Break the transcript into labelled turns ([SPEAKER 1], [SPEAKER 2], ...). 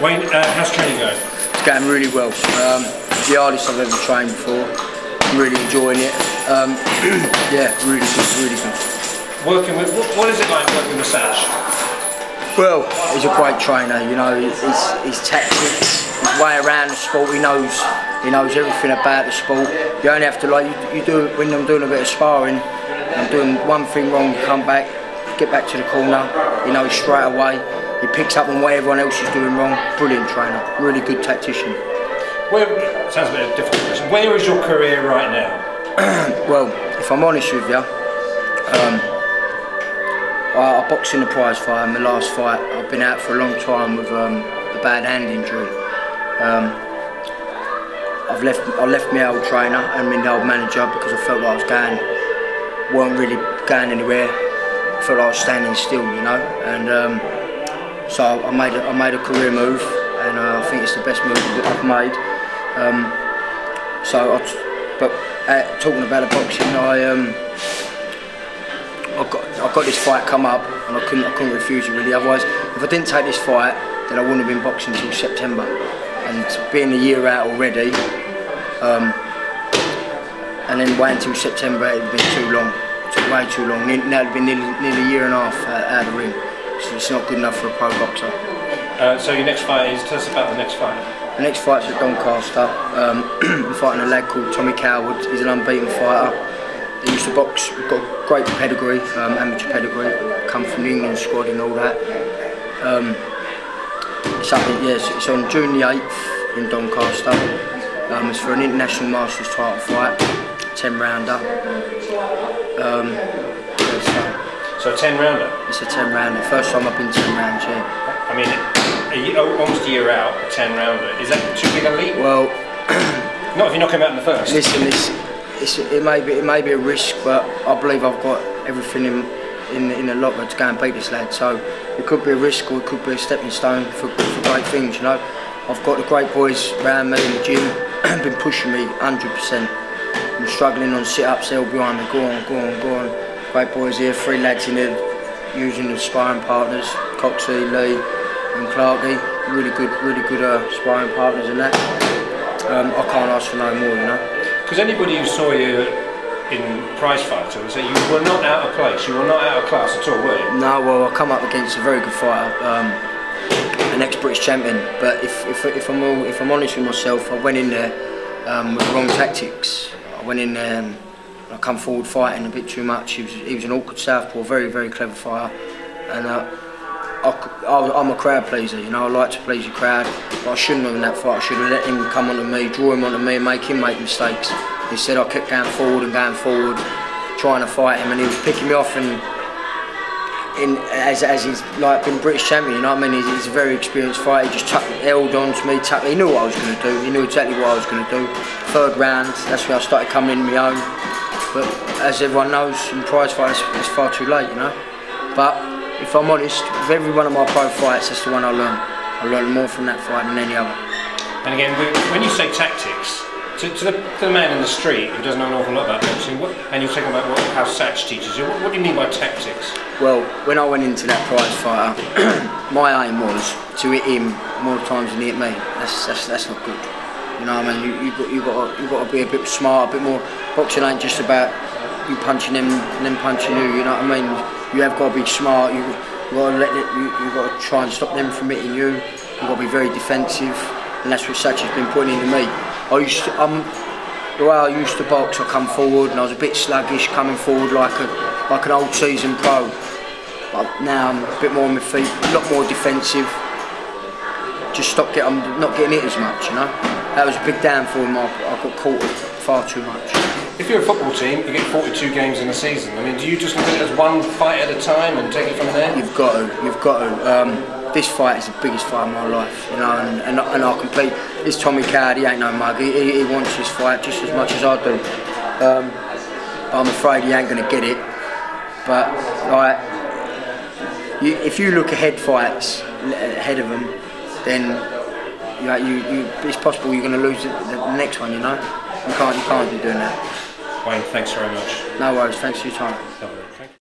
[SPEAKER 1] Wayne, how's training going?
[SPEAKER 2] It's going really well. The hardest I've ever trained before. I'm really enjoying it. Yeah, really good, really good.
[SPEAKER 1] Working with, what is it like working with Satch?
[SPEAKER 2] Well, he's a great trainer. You know, his tactics, his way around the sport. He knows everything about the sport. You only have to, like you do when I'm doing a bit of sparring. I'm doing one thing wrong, come back, get back to the corner. He knows straight away. He picks up on what everyone else is doing wrong. Brilliant trainer, really good tactician.
[SPEAKER 1] Where, sounds a bit of a difficult question. Where is your career right now?
[SPEAKER 2] Well, if I'm honest with you, I boxed in the prize fight, my last fight. I've been out for a long time with a bad hand injury. I left my old trainer and my old manager because I felt like weren't really going anywhere. I felt like I was standing still, you know. And so I made a career move, and I think it's the best move that I've made. But talking about the boxing, I got this fight come up, and I couldn't refuse it really. Otherwise, if I didn't take this fight, then I wouldn't have been boxing until September. And being a year out already, and then waiting until September, it would have been too long. It took way too long. Now it'd been nearly a year and a half out of the ring. So it's not good enough for a pro boxer.
[SPEAKER 1] So your next fight is, tell us about the next fight.
[SPEAKER 2] The next fight's at Doncaster. I'm fighting a lad called Tommy Coward. He's an unbeaten fighter. He used to box, got a great pedigree, amateur pedigree, come from the England squad and all that. It's on June the 8th in Doncaster. It's for an international masters title fight, 10 rounder.
[SPEAKER 1] So a 10 rounder?
[SPEAKER 2] It's a 10 rounder. First time I've been 10 rounds, yeah.
[SPEAKER 1] I mean, almost a year out, a 10 rounder. Is that too big a leap?
[SPEAKER 2] Well,
[SPEAKER 1] not if you knock him out in the first.
[SPEAKER 2] Listen, it may be a risk, but I believe I've got everything in the locker to go and beat this lad. So it could be a risk, or it could be a stepping stone for great things. You know, I've got the great boys around me in the gym, been pushing me 100%. I'm struggling on sit-ups, they'll be behind me. Go on. Great boys here, 3 lads in there using the sparring partners, Coxey, Lee and Clarkey. Really good sparring partners in that. I can't ask for no more, you know.
[SPEAKER 1] Because anybody who saw you in prize fighter would say you were not out of place, you were not out of class at all, were you?
[SPEAKER 2] No, well, I come up against a very good fighter, an ex-British champion. But if I'm honest with myself, I went in there with the wrong tactics. I went in there and I come forward fighting a bit too much. He was an awkward southpaw, very clever fighter, and I'm a crowd pleaser, you know. I like to please the crowd, but I shouldn't have in that fight. I should have let him come onto me, draw him onto me, and make him make mistakes. Instead, I kept going forward, trying to fight him, and he was picking me off. And as he's like been British champion, you know what I mean? He's a very experienced fighter. He just held on to me, he knew what I was going to do. He knew exactly what I was going to do. 3rd round, that's when I started coming in my own. But as everyone knows, in prize fights, it's far too late, you know. But if I'm honest, with every one of my pro fights, that's the one I learned. I learned more from that fight than any other.
[SPEAKER 1] And again, when you say tactics, to the man in the street who doesn't know an awful lot about boxing, and you're talking about how Satch teaches you, what do you mean by tactics? Well,
[SPEAKER 2] when I went into that prize fighter, my aim was to hit him more times than he hit me. That's not good. You know what I mean? You got to be a bit smart, a bit more. Boxing ain't just about you punching them and them punching you. You know what I mean? You have got to be smart. You got to try and stop them from hitting you. You got to be very defensive, and that's what Satch has been putting into me. The way I used to box, I come forward and I was a bit sluggish, coming forward like an old season pro. But now I'm a bit more on my feet, a lot more defensive. Just not getting hit as much, you know. That was a big downfall. I got caught far too much.
[SPEAKER 1] If you're a football team, you get 42 games in a season. I mean, do you just look at it as one fight at a time and take it from there?
[SPEAKER 2] You've got to. This fight is the biggest fight of my life, you know, and I compete. This Tommy Coward, he ain't no mug. He wants this fight just as much as I do. But I'm afraid he ain't going to get it. But like, if you look ahead fights ahead of them, then it's possible you're going to lose the next one, you know. You can't be doing that.
[SPEAKER 1] Wayne, thanks very much.
[SPEAKER 2] No worries, thanks for your time.